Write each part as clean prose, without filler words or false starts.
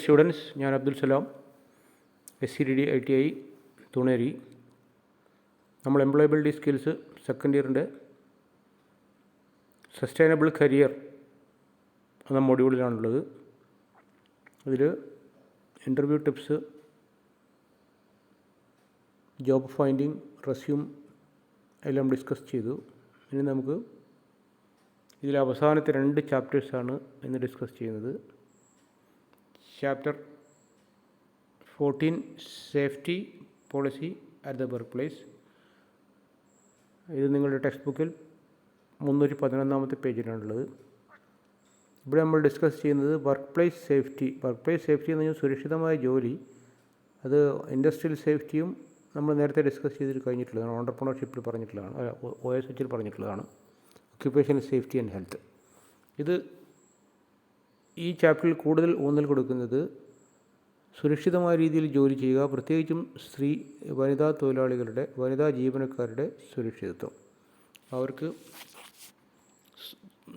Students, I am Abdulsalam, SCDD ITI, Thuneri. നമ്മൾ employability skills second ഇയറിൻ്റെ sustainable career എന്ന മൊഡ്യൂളിലാണുള്ളത്. അതിൽ interview tips, job finding, resume എല്ലാം ഡിസ്കസ് ചെയ്തു. ഇനി നമുക്ക് ഇതിൽ അവസാനത്തെ 2 ചാപ്റ്റേഴ്സാണ് ഇന്ന് ഡിസ്കസ് ചെയ്യുന്നത്. Chapter 14 safety policy at the work place. ഇത് നിങ്ങളുടെ ടെക്സ്റ്റ് ബുക്കിൽ 311 പേജിലാണുള്ളത്. ഇവിടെ നമ്മൾ ഡിസ്കസ് ചെയ്യുന്നത് work place safety. Work place safety എന്ന് പറഞ്ഞാൽ സുരക്ഷിതമായ ജോലി. അത് ഇൻഡസ്ട്രിയൽ സേഫ്റ്റിയും നമ്മൾ നേരത്തെ ഡിസ്കസ് ചെയ്തിട്ട് കഴിഞ്ഞിട്ടുള്ളതാണ്. ഓണ്ടർപ്രണർഷിപ്പിൽ പറഞ്ഞിട്ടുള്ളതാണ്, OSHൽ പറഞ്ഞിട്ടുള്ളതാണ്. Occupational safety and health. ഇത് ഈ ചാപ്റ്ററിൽ കൂടുതൽ ഊന്നൽ കൊടുക്കുന്നത് സുരക്ഷിതമായ രീതിയിൽ ജോലി ചെയ്യുക, പ്രത്യേകിച്ചും വനിതാ തൊഴിലാളികളുടെ, വനിതാ ജീവനക്കാരുടെ സുരക്ഷിതത്വം. അവർക്ക്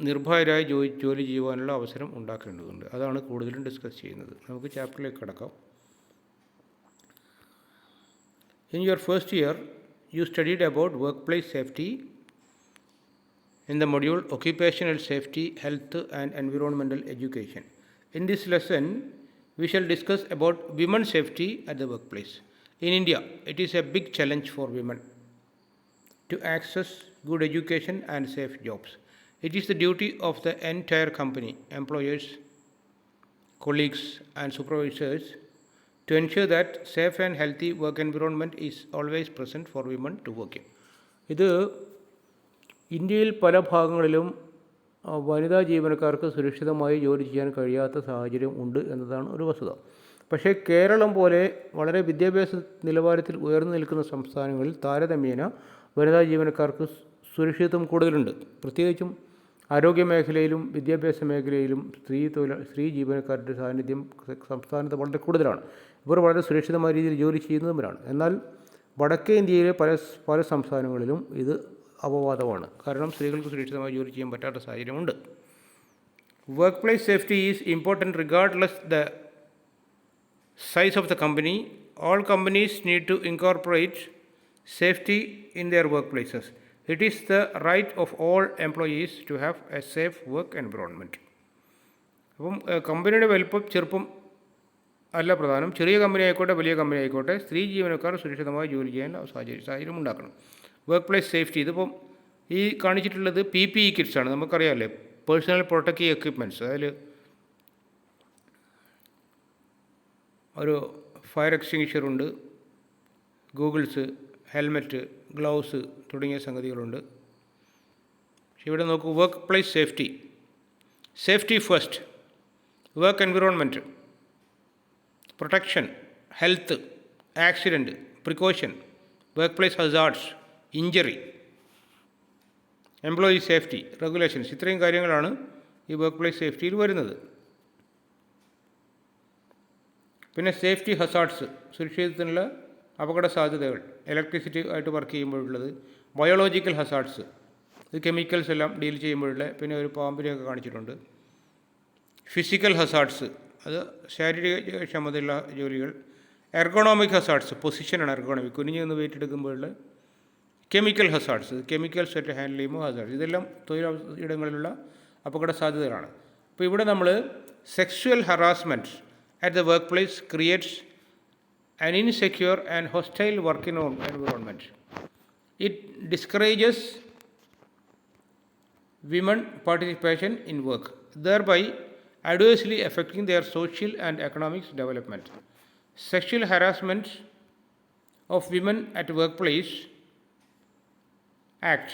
നിർഭയരായി ജോലി ചെയ്യുവാനുള്ള അവസരം ഉണ്ടാക്കേണ്ടതുണ്ട്. അതാണ് കൂടുതലും ഡിസ്കസ് ചെയ്യുന്നത്. നമുക്ക് ചാപ്റ്ററിലേക്ക് കടക്കാം. In your first year, you studied about workplace safety in the module Occupational Safety, Health and Environmental Education. In this lesson, we shall discuss about women's safety at the workplace. In India, it is a big challenge for women to access good education and safe jobs. It is the duty of the entire company, employers, colleagues and supervisors to ensure that safe and healthy work environment is always present for women to work in. ഇത് ഇന്ത്യയിൽ പല ഭാഗങ്ങളിലും വനിതാ ജീവനക്കാർക്ക് സുരക്ഷിതമായി ജോലി ചെയ്യാൻ കഴിയാത്ത സാഹചര്യം ഉണ്ട് എന്നതാണ് ഒരു വസ്തുത. പക്ഷേ കേരളം പോലെ വളരെ വിദ്യാഭ്യാസ നിലവാരത്തിൽ ഉയർന്നു നിൽക്കുന്ന സംസ്ഥാനങ്ങളിൽ താരതമ്യേന വനിതാ ജീവനക്കാർക്ക് സുരക്ഷിതത്വം കൂടുതലുണ്ട്. പ്രത്യേകിച്ചും ആരോഗ്യ മേഖലയിലും വിദ്യാഭ്യാസ മേഖലയിലും സ്ത്രീ ജീവനക്കാരുടെ സാന്നിധ്യം സംസ്ഥാനത്ത് വളരെ കൂടുതലാണ്. ഇവർ വളരെ സുരക്ഷിതമായ രീതിയിൽ ജോലി ചെയ്യുന്നവരാണ്. എന്നാൽ വടക്കേ ഇന്ത്യയിലെ പല സംസ്ഥാനങ്ങളിലും ഇത് അപവാദമാണ്. കാരണം സ്ത്രീകൾക്ക് സുരക്ഷിതമായി ജോലി ചെയ്യാൻ പറ്റാത്ത സാഹചര്യമുണ്ട്. Work place safety is important regardless the size of the company. All companies need to incorporate safety in their work places. It is the right of all employees to have a safe work environment. അപ്പം കമ്പനിയുടെ വലുപ്പം ചെറുപ്പം അല്ല പ്രധാനം. ചെറിയ company ആയിക്കോട്ടെ വലിയ company ആയിക്കോട്ടെ, സ്ത്രീ ജീവനക്കാർ സുരക്ഷിതമായി ജോലി ചെയ്യാൻ സാഹചര്യം ഉണ്ടാക്കണം. വർക്ക് പ്ലേസ് സേഫ്റ്റി ഇതിപ്പം ഈ കാണിച്ചിട്ടുള്ളത് PPE കിറ്റ്സാണ്. നമുക്കറിയാമല്ലേ, പേഴ്സണൽ പ്രൊട്ടക്റ്റീവ് എക്വിപ്മെൻറ്റ്സ്. അതിൽ ഒരു ഫയർ എക്സ്റ്റിങ്ഷറുണ്ട്, ഗൂഗിൾസ്, ഹെൽമെറ്റ്, ഗ്ലൗസ് തുടങ്ങിയ സംഗതികളുണ്ട്. പക്ഷേ ഇവിടെ നോക്കൂ, work place safety. Safety first, work environment, protection, health, accident, precaution, work place hazards, injury, employee safety, regulations. ഇത്രയും കാര്യങ്ങളാണ് ഈ വർക്ക് പ്ലേസ് സേഫ്റ്റിയിൽ വരുന്നത്. പിന്നെ സേഫ്റ്റി ഹസാർഡ്സ്, സുരക്ഷിതത്തിനുള്ള അപകട സാധ്യതകൾ, ഇലക്ട്രിസിറ്റി ആയിട്ട് വർക്ക് ചെയ്യുമ്പോഴുള്ളത്. ബയോളജിക്കൽ ഹസാർഡ്സ്, ഇത് കെമിക്കൽസ് എല്ലാം ഡീൽ ചെയ്യുമ്പോഴുള്ള. പിന്നെ ഒരു പാമ്പിനെയൊക്കെ കാണിച്ചിട്ടുണ്ട്. ഫിസിക്കൽ ഹസാർഡ്സ്, അത് ശാരീരിക ക്ഷമതയുള്ള ജോലികൾ. എർഗോണോമിക് ഹസാർഡ്സ്, പൊസിഷനാണ് എർഗോണമിക്, കുനിഞ്ഞ് നിന്ന് വെയിറ്റ് എടുക്കുമ്പോഴുള്ള. കെമിക്കൽ ഹസാർഡ്സ്, കെമിക്കൽസ് ആയിട്ട് ഹാൻഡിൽ ചെയ്യുമ്പോൾ ഹസാർഡ്സ്. ഇതെല്ലാം തൊഴിലിടങ്ങളിലുള്ള അപകട സാധ്യതകളാണ്. അപ്പോൾ ഇവിടെ നമ്മൾ sexual harassment at the work place creates an insecure and hostile work environment. It discourages women participation in work, thereby adversely affecting their social and economic development. Sexual harassment of women at workplace Act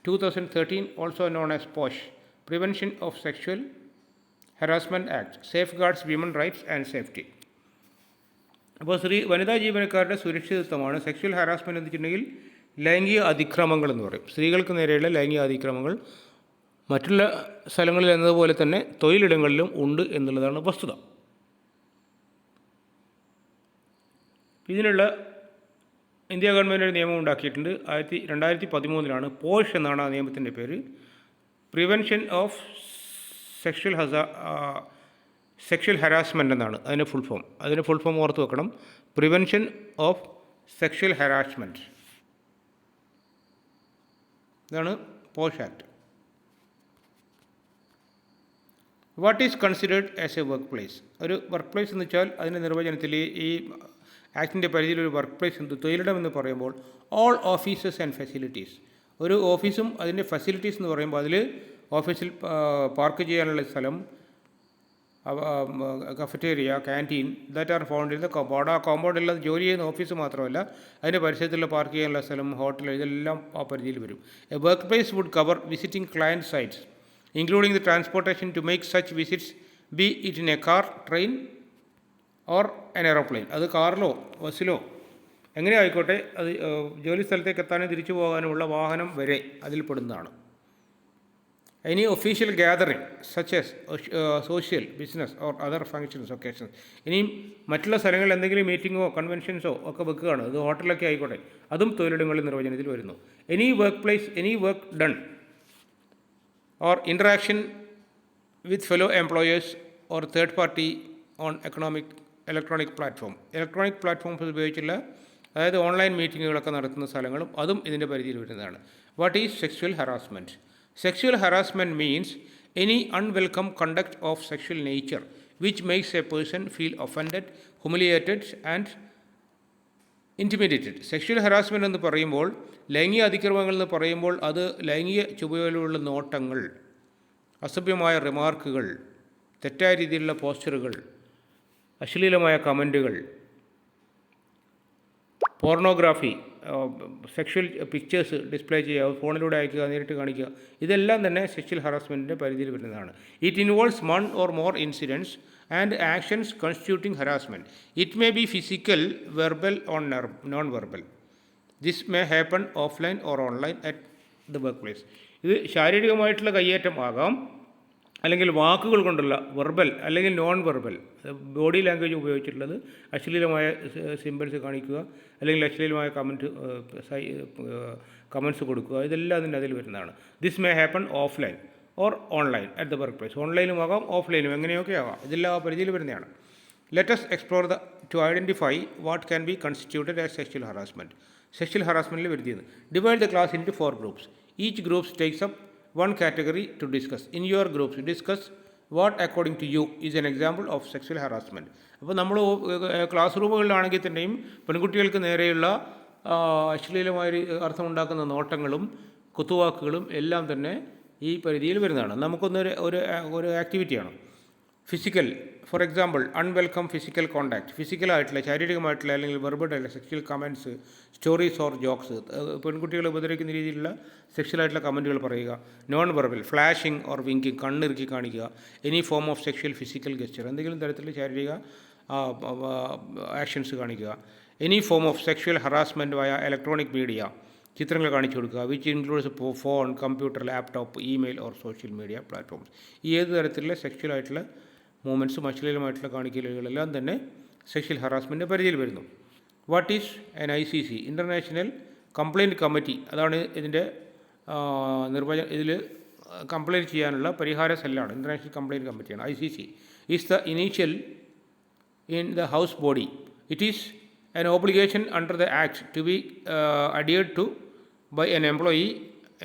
2013, also known as POSH, Prevention of Sexual Harassment Act, safeguards women rights and safety. അപ്പോൾ വനിതാ ജീവനക്കാരുടെ സുരക്ഷിതത്വമാണ്. Sexual harassment എന്ന് വെച്ചിട്ടുണ്ടെങ്കിൽ ലൈംഗിക അതിക്രമങ്ങൾ എന്ന് പറയും. സ്ത്രീകൾക്ക് നേരെയുള്ള ലൈംഗിക അതിക്രമങ്ങൾ മറ്റുള്ള സ്ഥലങ്ങളിൽ എന്നതുപോലെ തന്നെ തൊഴിലിടങ്ങളിലും ഉണ്ട് എന്നുള്ളതാണ് വസ്തുത. ഇതിനുള്ള ഇന്ത്യ ഗവൺമെൻറ് ഒരു നിയമം ഉണ്ടാക്കിയിട്ടുണ്ട്. 2013 പോഷ് എന്നാണ് ആ നിയമത്തിൻ്റെ പേര്. Prevention of sexual sexual harassment എന്നാണ് അതിൻ്റെ ഫുൾ ഫോം. അതിൻ്റെ ഫുൾ ഫോം ഓർത്ത് വെക്കണം. Prevention of sexual harassment. ഇതാണ് POSH act. What is considered as a work place? ഒരു വർക്ക് പ്ലേസ് എന്ന് വെച്ചാൽ അതിൻ്റെ നിർവചനത്തിൽ ഈ ആക്ടിൻ്റെ പരിധിയിൽ ഒരു വർക്ക് പ്ലേസ് എന്ത് തൊഴിലിടം എന്ന് പറയുമ്പോൾ ഓൾ ഓഫീസസ് ആൻഡ് ഫെസിലിറ്റീസ്. ഒരു ഓഫീസും അതിൻ്റെ ഫെസിലിറ്റീസ് എന്ന് പറയുമ്പോൾ അതിൽ ഓഫീസിൽ പാർക്ക് ചെയ്യാനുള്ള സ്ഥലം, കഫറ്റേറിയ, canteen, that are found in the compound. ആ കോമ്പൗണ്ടിലുള്ള ജോലി ചെയ്യുന്ന ഓഫീസ് മാത്രമല്ല, അതിൻ്റെ പരിസരത്തുള്ള പാർക്ക് ചെയ്യാനുള്ള സ്ഥലം, ഹോട്ടൽ, ഇതെല്ലാം ആ പരിധിയിൽ വരും. A work place would cover visiting client sites including the transportation to make such visits, be it in a car, train or an aeroplane. അത് കാറിലോ ബസ്സിലോ എങ്ങനെ ആയിക്കോട്ടെ, അത് ജോലി സ്ഥലത്തേക്ക് എത്താനും തിരിച്ചു പോകാനുമുള്ള വാഹനം വരെ അതിൽപ്പെടുന്നതാണ്. Any official gathering such as social, business or other functions, occasions. ഇനിയും മറ്റുള്ള സ്ഥലങ്ങളിൽ എന്തെങ്കിലും മീറ്റിങ്ങോ കൺവെൻഷൻസോ ഒക്കെ വെക്കുകയാണ്, അത് ഹോട്ടലൊക്കെ ആയിക്കോട്ടെ, അതും തൊഴിലിടങ്ങളിൽ നിർവചനത്തിൽ വരുന്നു. Any work place, any work done or interaction with fellow employers or third party on electronic platform. Electronic platforms ഉപയോഗിച്ചുള്ള, അതായത് ഓൺലൈൻ മീറ്റിങ്ങുകളൊക്കെ നടത്തുന്ന സ്ഥലങ്ങളും അതും ഇതിൻ്റെ പരിധിയിൽ വരുന്നതാണ്. What is sexual harassment? Sexual harassment means any unwelcome conduct of sexual nature which makes a person feel offended, humiliated and intimidated. Sexual harassment എന്ന് പറയുമ്പോൾ, ലൈംഗിക അതിക്രമങ്ങൾ എന്ന് പറയുമ്പോൾ അത് ലൈംഗിക ചുവയോലുള്ള നോട്ടങ്ങൾ, അസഭ്യമായ റിമാർക്കുകൾ, തെറ്റായ രീതിയിലുള്ള പോസ്റ്ററുകൾ, അശ്ലീലമായ കമൻറ്റുകൾ, പോർണോഗ്രാഫി, സെക്ഷൽ പിക്ചേഴ്സ് ഡിസ്പ്ലേ ചെയ്യുക, ഫോണിലൂടെ അയക്കുക, നേരിട്ട് കാണിക്കുക, ഇതെല്ലാം തന്നെ സെക്ഷൽ ഹറാസ്മെൻറ്റിൻ്റെ പരിധിയിൽ വരുന്നതാണ്. It involves one or more incidents and actions constituting harassment. It may be physical, verbal or non verbal. This may happen offline or online at the work place. ഇത് ശാരീരികമായിട്ടുള്ള കയ്യേറ്റം ആകാം, അല്ലെങ്കിൽ വാക്കുകൾ കൊണ്ടുള്ള വെർബൽ അല്ലെങ്കിൽ നോൺ വെർബൽ, ബോഡി ലാംഗ്വേജ് ഉപയോഗിച്ചിട്ടുള്ളത്, അശ്ലീലമായ symbols കാണിക്കുക, അല്ലെങ്കിൽ അശ്ലീലമായ കമൻറ്റ്സ് കൊടുക്കുക, ഇതെല്ലാം അതിൻ്റെ അതിൽ വരുന്നതാണ്. This may happen offline or online at the work place. ഓൺലൈനും ആകാം, ഓഫ്ലൈനും എങ്ങനെയൊക്കെ ആകാം, ഇതെല്ലാം ആ പരിധിയിൽ വരുന്നതാണ്. Let's explore to identify what can be constituted as sexual harassment. Sexual ഹറാസ്മെൻറ്റിൽ വരുത്തിയത്. Divide the class into 4 groups. Each group takes up one category to discuss. In your groups, discuss what according to you is an example of sexual harassment. അപ്പോൾ നമ്മൾ class റൂമുകളിലാണെങ്കിൽ തന്നെയും പെൺകുട്ടികൾക്ക് നേരെയുള്ള അശ്ലീലമായ അർത്ഥമുണ്ടാക്കുന്ന നോട്ടങ്ങളും കുത്തുവാക്കുകളും എല്ലാം തന്നെ ഈ പരിധിയിൽ വരുന്നതാണ്. നമുക്കൊന്നൊരു ഒരു ആക്ടിവിറ്റിയാണ്. Physical, for example unwelcome physical contact. ഫിസിക്കലായിട്ടുള്ള, ശാരീരികമായിട്ടുള്ള അല്ലെങ്കിൽ വെർബലായിട്ടുള്ള sexual comments, stories or jokes, പെൺകുട്ടികളെ ഉപദ്രവിക്കുന്ന രീതിയിലുള്ള സെക്ഷലായിട്ടുള്ള കമൻറ്റുകൾ പറയുക. Non verbal, flashing or winking, കണ്ണിറുക്കി കാണിക്കുക. Any form of sexual physical gesture, എന്തെങ്കിലും തരത്തിലുള്ള ശാരീരിക ആക്ഷൻസ് കാണിക്കുക. Any form of sexual harassment via electronic media, ചിത്രങ്ങൾ കാണിച്ചു കൊടുക്കുക. Which includes phone, computer, laptop, email or social media platforms. ഈ ഏത് തരത്തിലുള്ള സെക്ഷലായിട്ടുള്ള മൂവ്മെൻറ്റ്സും അശ്ലീലമായിട്ടുള്ള കാണിക്കലുകളെല്ലാം തന്നെ സെക്ഷൽ ഹറാസ്മെൻറ്റിൻ്റെ പരിധിയിൽ വരുന്നു. What is N ICC? International complaint committee. അതാണ് ഇതിൻ്റെ ഇതിൽ കംപ്ലയിൻറ്റ് ചെയ്യാനുള്ള പരിഹാര സെല്ലാണ്. ഇൻ്റർനാഷണൽ കംപ്ലയിൻറ്റ് കമ്മിറ്റിയാണ്. ICC is the initial in the house body. It is an obligation under the Act to be adhered to by an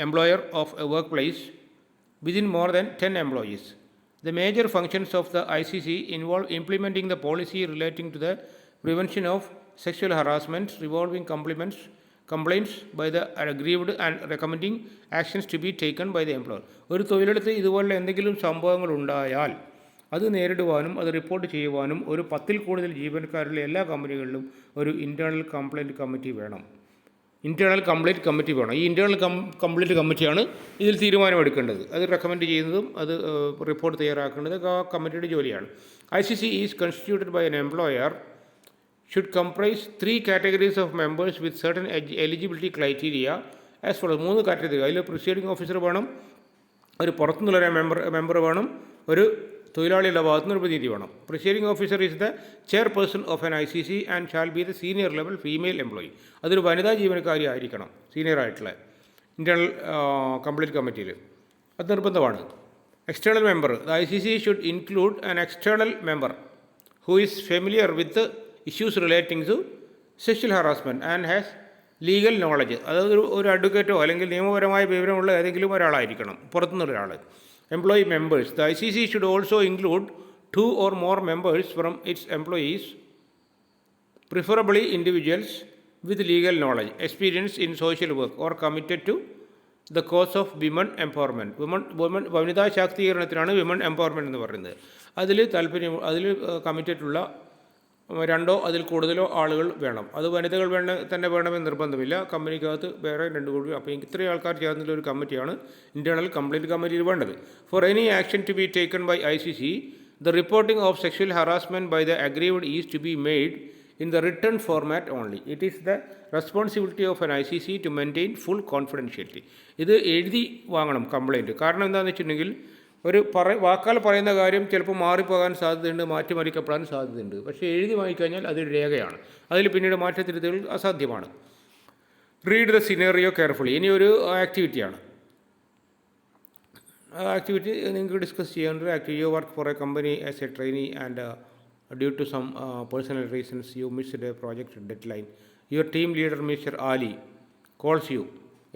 employer of a workplace within more than 10 employees. The major functions of the ICC involve implementing the policy relating to the prevention of sexual harassment, revolving complaints by the aggrieved and recommending actions to be taken by the employer. ഒരു തൊഴിലിടത്ത് ഇതുപോലെ എന്തെങ്കിലും സംഭവങ്ങൾ ഉണ്ടായാൽ അത് നേരിടുവാനും അത് report ചെയ്യുവാനും ഒരു 10ൽ കൂടുതൽ ജീവനക്കാരുള്ള എല്ലാ കമ്പനികളിലും ഒരു ഇൻറ്റേർണൽ കംപ്ലയിൻറ്റ് കമ്മിറ്റി വേണം. ഈ ഇൻറ്റേർണൽ കംപ്ലയിൻറ്റ് കമ്മിറ്റിയാണ് ഇതിൽ തീരുമാനമെടുക്കേണ്ടത്. അത് റെക്കമെൻഡ് ചെയ്യുന്നതും അത് റിപ്പോർട്ട് തയ്യാറാക്കേണ്ടത് ആ കമ്മിറ്റിയുടെ ജോലിയാണ്. ICC is constituted by an employer should comprise 3 categories of members with certain eligibility criteria as follows. 3 category. അതിൽ പ്രിസൈഡിംഗ് ഓഫീസർ വേണം, ഒരു പുറത്തുനിന്നുള്ള മെമ്പർ വേണം, ഒരു തൊഴിലാളിയുടെ ഭാഗത്തുനിന്ന് പ്രതിനിധി വേണം. Presiding officer is the chairperson of N ICC and shall be the senior level female employee. അതൊരു വനിതാ ജീവനക്കാരി ആയിരിക്കണം സീനിയർ ആയിട്ടുള്ള ഇൻറ്റേർണൽ കംപ്ലയിൻറ്റ് കമ്മിറ്റിയിൽ. അത് നിർബന്ധമാണ്. External member. The ICC should include an external member who is familiar with the issues relating to sexual harassment and has legal knowledge. അതായത് ഒരു അഡ്വക്കേറ്റോ അല്ലെങ്കിൽ നിയമപരമായ വിവരമുള്ള ഏതെങ്കിലും ഒരാളായിരിക്കണം, പുറത്തുനിന്നൊരാൾ. Employee members. The ICC should also include 2 or more members from its employees, preferably individuals with legal knowledge, experience in social work or committed to the cause of women empowerment. വനിതാ ശാക്തീകരണത്തിനാണ് വിമൺ എംപവർമെൻറ്റ് എന്ന് പറയുന്നത്. അതിൽ കമ്മിറ്റഡുള്ള 2 അതിൽ കൂടുതലോ ആളുകൾ വേണം. അത് വനിതകൾ തന്നെ വേണമെന്ന് നിർബന്ധമില്ല. കമ്പനിക്കകത്ത് വേറെ 2 കൂടി. അപ്പോൾ ഇത്രയും ആൾക്കാർ ചേർന്നുള്ള ഒരു കമ്മിറ്റിയാണ് ഇൻറ്റേർണൽ കംപ്ലയിൻറ്റ് കമ്മിറ്റിയിൽ വേണ്ടത്. For any action to be taken by ICC, the reporting of sexual harassment by the aggrieved is to be made in the written format only. It is the responsibility of an ICC to maintain full confidentiality. ഇത് എഴുതി വാങ്ങണം complaint. കാരണം എന്താണെന്ന് വെച്ചിട്ടുണ്ടെങ്കിൽ ഒരു വാക്കാൽ പറയുന്ന കാര്യം ചിലപ്പോൾ മാറിപ്പോകാൻ സാധ്യതയുണ്ട്, മാറ്റിമറിക്കപ്പെടാൻ സാധ്യതയുണ്ട്. പക്ഷേ എഴുതി വാങ്ങിക്കഴിഞ്ഞാൽ അതൊരു രേഖയാണ്. അതിൽ പിന്നീട് മാറ്റത്തിരുത്തുകൾ അസാധ്യമാണ്. Read the scenario carefully. ഇനി ഒരു ആക്ടിവിറ്റിയാണ്. ആക്ടിവിറ്റി നിങ്ങൾക്ക് ഡിസ്കസ് ചെയ്യാനുള്ള activity. You work for a company as a trainee and due to some personal reasons you missed a project deadline. Your team leader mister Ali calls you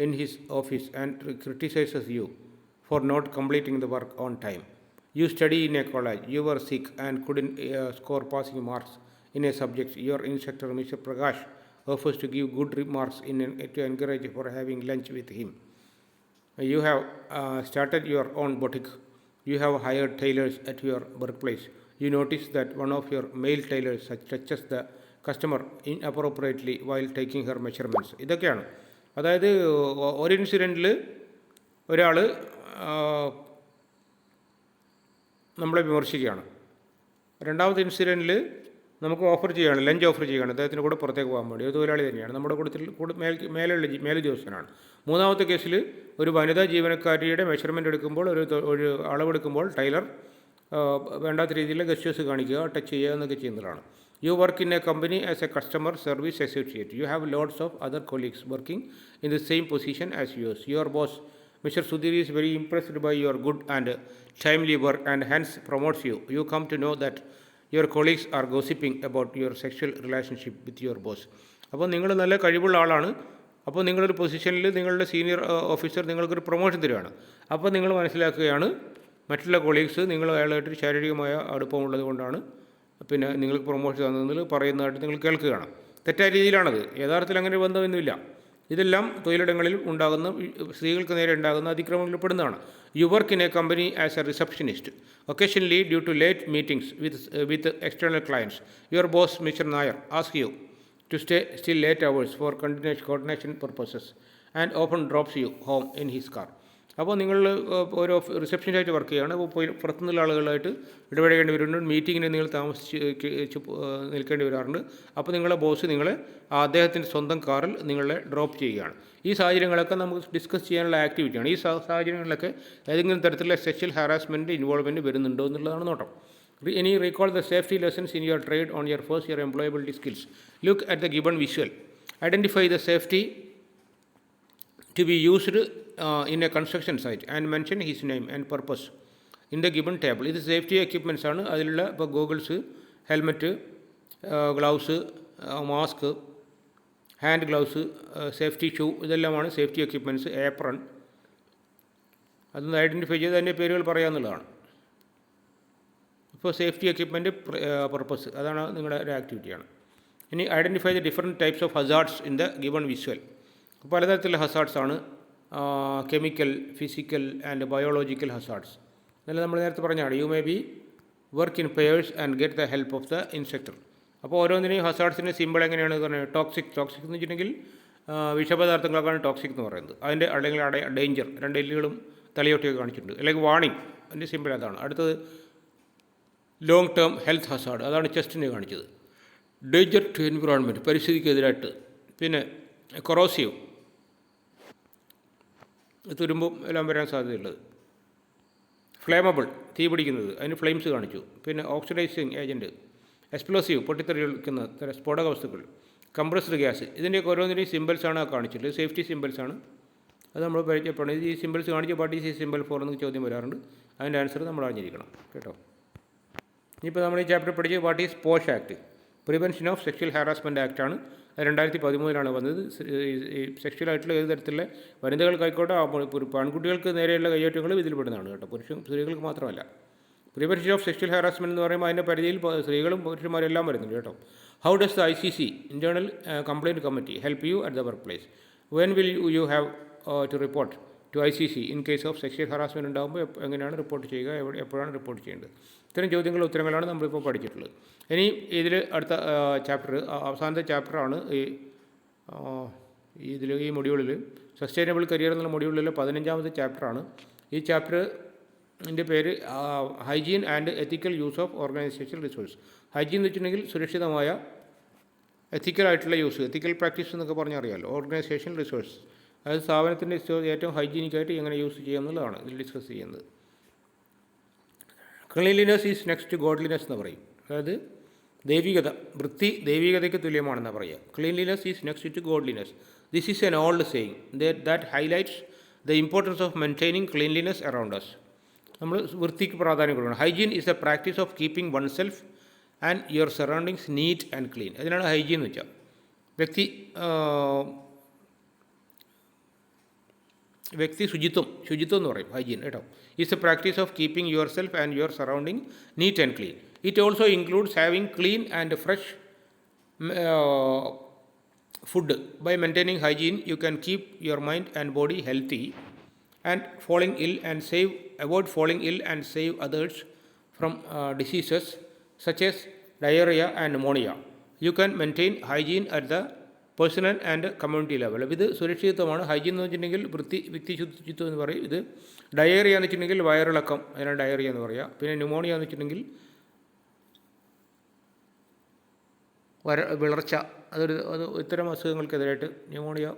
in his office and criticizes you for not completing the work on time. You study in a college, you were sick and couldn't score passing marks in a subject. Your instructor Mr. Prakash offers to give good remarks to encourage for having lunch with him. You have started your own boutique. You have hired tailors at your workplace. You notice that one of your male tailors touches the customer inappropriately while taking her measurements. ഇതൊക്കെയാണ്. അതായത് ഒരു ഇൻസിഡൻറ്റിൽ ഒരാൾ നമ്മളെ വിമർശിക്കുകയാണ്. രണ്ടാമത്തെ ഇൻസിഡൻറ്റിൽ നമുക്ക് offer ചെയ്യുകയാണ്, lunch offer ചെയ്യുകയാണ് അദ്ദേഹത്തിൻ്റെ കൂടെ പുറത്തേക്ക് പോകാൻ വേണ്ടി. ഒരു തൊഴിലാളി തന്നെയാണ്, നമ്മുടെ കൂട്ടത്തിൽ മേലുദ്യോഗസ്ഥനാണ്. മൂന്നാമത്തെ കേസിൽ ഒരു വനിതാ ജീവനക്കാരിയുടെ മെഷർമെൻറ്റ് എടുക്കുമ്പോൾ, ഒരു അളവെടുക്കുമ്പോൾ ടൈലർ വേണ്ടാത്ത രീതിയിൽ ഗസ്റ്റേഴ്സ് കാണിക്കുക, ടച്ച് ചെയ്യുക എന്നൊക്കെ ചെയ്യുന്നതാണ്. You work in a company as a customer service associate. You have lots of other colleagues working in the same position as yours. Your boss, Mr. Sudhir, is very impressed by your good and timely work and hence promotes you. You come to know that your colleagues are gossiping about your sexual relationship with your boss. അപ്പോൾ നിങ്ങൾ നല്ല കഴിവുള്ള ആളാണ്. അപ്പോൾ നിങ്ങളൊരു പൊസിഷനിൽ നിങ്ങളുടെ senior officer നിങ്ങൾക്കൊരു പ്രൊമോഷൻ തരികയാണ്. അപ്പോൾ നിങ്ങൾ മനസ്സിലാക്കുകയാണ് മറ്റുള്ള കൊളീഗ്സ് നിങ്ങൾ അയാളായിട്ട് ശാരീരികമായ അടുപ്പമുള്ളത് കൊണ്ടാണ് പിന്നെ നിങ്ങൾക്ക് പ്രൊമോഷൻ തന്നതിൽ പറയുന്നതായിട്ട് നിങ്ങൾ കേൾക്കുകയാണ്. തെറ്റായ രീതിയിലാണത്. യഥാർത്ഥത്തിൽ അങ്ങനെ ബന്ധമൊന്നുമില്ല. ഇതെല്ലാം തൊഴിലിടങ്ങളിൽ ഉണ്ടാകുന്ന സ്ത്രീകൾക്ക് നേരെ ഉണ്ടാകുന്ന അതിക്രമങ്ങളിൽ പെടുന്നതാണ്. You work in a company as a receptionist. Occasionally due to late meetings with external clients your boss mister Nair ask you to stay still late hours for continuous coordination purposes and often drops you home in his car. അപ്പോൾ നിങ്ങൾ ഒരു റിസപ്ഷനായിട്ട് work ചെയ്യുകയാണ്. അപ്പോൾ പോയി പുറത്തുനിന്നുള്ള ആളുകളായിട്ട് ഇടപെടേണ്ടി വരുന്നുണ്ട്. മീറ്റിങ്ങിന് നിങ്ങൾ താമസിച്ച് നിൽക്കേണ്ടി വരാറുണ്ട്. അപ്പോൾ നിങ്ങളുടെ ബോസ് നിങ്ങളെ അദ്ദേഹത്തിൻ്റെ സ്വന്തം കാറിൽ നിങ്ങളെ ഡ്രോപ്പ് ചെയ്യുകയാണ്. ഈ സാഹചര്യങ്ങളൊക്കെ നമുക്ക് ഡിസ്കസ് ചെയ്യാനുള്ള ആക്ടിവിറ്റിയാണ്. ഈ സാഹചര്യങ്ങളിലൊക്കെ ഏതെങ്കിലും തരത്തിലുള്ള സെക്ഷൽ ഹാരാസ്മെൻറ്റ് ഇൻവോൾവ്മെൻറ്റ് വരുന്നുണ്ടോ എന്നുള്ളതാണ് നോട്ടം. Any recall the safety lessons in your trade on your first year employability skills. Look at the given visual. Identify the safety to be used in a construction site and mention his name and purpose in the given table. ഇത് safety equipments ആണ്. അതിലുള്ള ഇപ്പോൾ goggles, helmet, gloves, mask, hand gloves, safety shoe, ഇതെല്ലാമാണ് safety equipments. Apron, അതൊന്ന് identify ചെയ്ത് അതിൻ്റെ പേരുകൾ പറയാമെന്നുള്ളതാണ്. ഇപ്പോൾ സേഫ്റ്റി എക്യുപ്മെൻറ്റ് പർപ്പസ്, അതാണ് നിങ്ങളുടെ ഒരു ആക്ടിവിറ്റിയാണ്. ഇനി identify the different types of hazards in the given visual. പലതരത്തിലുള്ള ഹസാർഡ്സ് ആണ്. Chemical, physical and biological hazards. ഇതെല്ലാം നമ്മൾ നേരത്തെ പറഞ്ഞാണ്. You may be work in pairs and get the help of the instructor. അപ്പോൾ ഓരോന്നിനെയും ഹസാർഡ്സിൻ്റെ സിമ്പിൾ എങ്ങനെയാണ് പറഞ്ഞത്? ടോക്സിക് എന്ന് വെച്ചിട്ടുണ്ടെങ്കിൽ വിഷപദാർത്ഥങ്ങളൊക്കെയാണ് ടോക്സിക് എന്ന് പറയുന്നത്. അതിൻ്റെ അല്ലെങ്കിൽ ഡേഞ്ചർ, 2 എല്ലുകളും തലയൊട്ടിയൊക്കെ കാണിച്ചിട്ടുണ്ട്. അല്ലെങ്കിൽ വാണിംഗ്, അതിൻ്റെ സിമ്പിൾ അതാണ്. അടുത്തത് ലോങ് ടേം ഹെൽത്ത് ഹസാർഡ്, അതാണ് ചെസ്റ്റിനെ കാണിച്ചത്. ഡേഞ്ചർ ടു എൻവിറോൺമെൻറ്റ്, പരിസ്ഥിതിക്കെതിരായിട്ട്. പിന്നെ കൊറോസീവ്, തുരുമ്പും എല്ലാം വരാൻ സാധ്യതയുള്ളത്. ഫ്ലേമബിൾ, തീ പിടിക്കുന്നത്, അതിന് ഫ്ലെയിംസ് കാണിച്ചു. പിന്നെ ഓക്സിഡൈസിങ് ഏജൻറ്റ്, എക്സ്പ്ലോസീവ്, പൊട്ടിത്തെറിക്കുന്ന സ്ഫോടക വസ്തുക്കൾ, കംപ്രസ്ഡ് ഗ്യാസ്, ഇതിൻ്റെയൊക്കെ ഓരോന്നിൻ്റെയും സിമ്പിൾസാണ് കാണിച്ചിട്ട്. സേഫ്റ്റി സിമ്പിൾസാണ്, അത് നമ്മൾ പരിചയപ്പെടുന്നത്. ഈ സിമ്പിൾസ് കാണിച്ച് വാട്ട് ഈസ് ഈ സിമ്പിൾ ഫോർ എന്ന് ചോദ്യം വരാറുണ്ട്. അതിൻ്റെ ആൻസർ നമ്മൾ അറിഞ്ഞിരിക്കണം കേട്ടോ. ഇനിയിപ്പോൾ നമ്മൾ ഈ ചാപ്റ്റർ പഠിച്ച് what is POSH act, prevention of sexual harassment ആക്റ്റാണ്. അത് 2013 വന്നത്. ഈ സെക്ഷലായിട്ടുള്ള ഏത് തരത്തിലുള്ള വനിതകൾക്കായിക്കോട്ടെ ആൺകുട്ടികൾക്ക് നേരെയുള്ള കയ്യേറ്റങ്ങളും ഇതിൽ പെടുന്നതാണ് കേട്ടോ, സ്ത്രീകൾക്ക് മാത്രമല്ല. പ്രിവെൻഷൻ ഓഫ് സെക്ഷൽ ഹാരാസ്മെൻറ്റ് എന്ന് പറയുമ്പോൾ അതിൻ്റെ പരിധിയിൽ സ്ത്രീകളും പുരുഷന്മാരും എല്ലാം വരുന്നുണ്ട് കേട്ടോ. How does the ICC internal complaint committee help you at the work place? When will you have to report to ICC in case of sexual harassment ഉണ്ടാകുമ്പോൾ എങ്ങനെയാണ് റിപ്പോർട്ട് ചെയ്യുക, എപ്പോഴാണ് റിപ്പോർട്ട് ചെയ്യേണ്ടത്? ഇത്തരം ചോദ്യങ്ങളും ഉത്തരങ്ങളാണ് നമ്മളിപ്പോൾ പഠിച്ചിട്ടുള്ളത്. ഇനി ഇതിൽ അടുത്ത ചാപ്റ്റർ, അവസാനത്തെ ചാപ്റ്ററാണ് ഈ മൊഡ്യൂളിൽ സസ്റ്റൈനബിൾ കരിയർ എന്നുള്ള മൊഡ്യൂളിലെ 15ാമത്തെ ചാപ്റ്ററാണ്. ഈ ചാപ്റ്ററിൻ്റെ പേര് hygiene and ethical use of organisation resource. Hygiene എന്ന് വെച്ചിട്ടുണ്ടെങ്കിൽ സുരക്ഷിതമായ എത്തിക്കലായിട്ടുള്ള യൂസ്, എത്തിക്കൽ പ്രാക്ടീസ് എന്നൊക്കെ പറഞ്ഞാൽ അറിയാമല്ലോ. ഓർഗനൈസേഷൻ റിസോഴ്സ്, അതായത് സ്ഥാപനത്തിൻ്റെ ഏറ്റവും ഹൈജീനിക്കായിട്ട് എങ്ങനെ യൂസ് ചെയ്യുക എന്നുള്ളതാണ് ഇതിൽ ഡിസ്കസ് ചെയ്യുന്നത്. ക്ലീൻലിനെസ് ഈസ് നെക്സ്റ്റ് ഗോഡ്ലിനെസ് എന്ന് പറയും. അതായത് ദൈവികത, വൃത്തി ദൈവികതയ്ക്ക് തുല്യമാണെന്ന് പറയുക. Cleanliness is next to godliness. This is an old saying that highlights the importance of maintaining cleanliness around us. നമ്മൾ വൃത്തിക്ക് പ്രാധാന്യം കൊടുക്കണം. Hygiene is a practice of keeping oneself and your surroundings neat and clean. അതിനാണ് hygiene എന്ന് വെച്ചാൽ. വ്യക്തി ശുചിത്വം എന്ന് പറയും ഹൈജീൻ കേട്ടോ. Is a practice of keeping yourself and your surrounding neat and clean. It also includes having clean and fresh food. By maintaining hygiene you can keep your mind and body healthy and avoid falling ill and save others from diseases such as diarrhea and pneumonia. You can maintain hygiene at the personal and community level. ഇത് സുരക്ഷിതത്വമാണ്. Hygiene എന്ന് വെച്ചിട്ടുണ്ടെങ്കിൽ വ്യക്തി ശുചിത്വം എന്ന് പറയും. ഇത് diarrhoea എന്ന് വെച്ചിട്ടുണ്ടെങ്കിൽ വയറിളക്കം, അതിനാണ് ഡയേറിയ എന്ന് പറയുക. പിന്നെ ന്യൂമോണിയ എന്ന് വെച്ചിട്ടുണ്ടെങ്കിൽ വിളർച്ച, ഇത്തരം അസുഖങ്ങൾക്കെതിരായിട്ട് ന്യൂമോണിയ